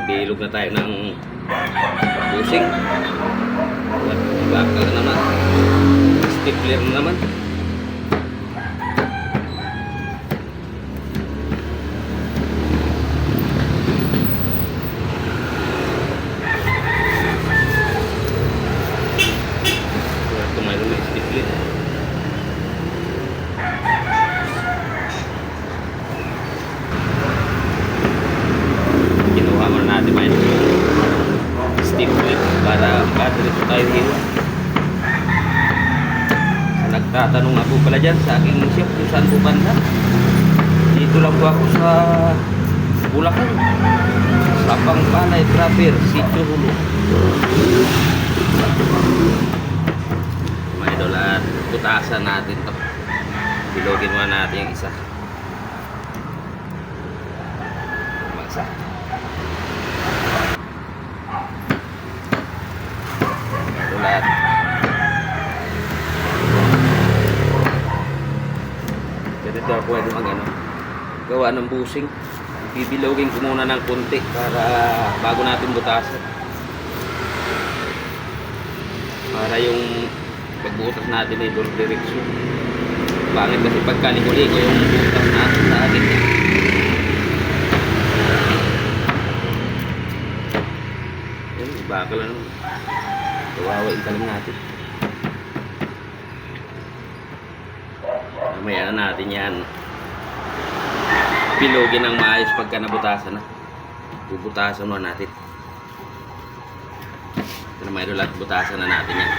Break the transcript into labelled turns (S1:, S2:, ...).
S1: Magbilog na tayo ng busing. Bakal na naman. Stapler na naman. Ito mayroon na stapler. Kinuha muna natin mayroon stapler para makadiretso tayo hiwa. Nagtatanong ako pala dyan sa aking shop kung saan po banda. Dito lang po ako sa Bulacan, sa Pangpanay Trapper, Sitio Hulo. Mga idol, at putasan natin to. Bilogin muna natin yung isa. Magsa. Idol, at ganito ako pwede gawa ng busing. Bibilogin ko muna ng konti para bago natin butasan, para yung pagbutas natin ay doon direksyon. Bakit? Kasi pagkalikuli ko yung butas natin sa akin yun, bakal na naman. Kawawain ka lang natin. Mamaya na natin yan bilogin ng maayos pagka nabutasan na. Bubutasan na natin. Ito na mayroon lahat, butasan na natin yan.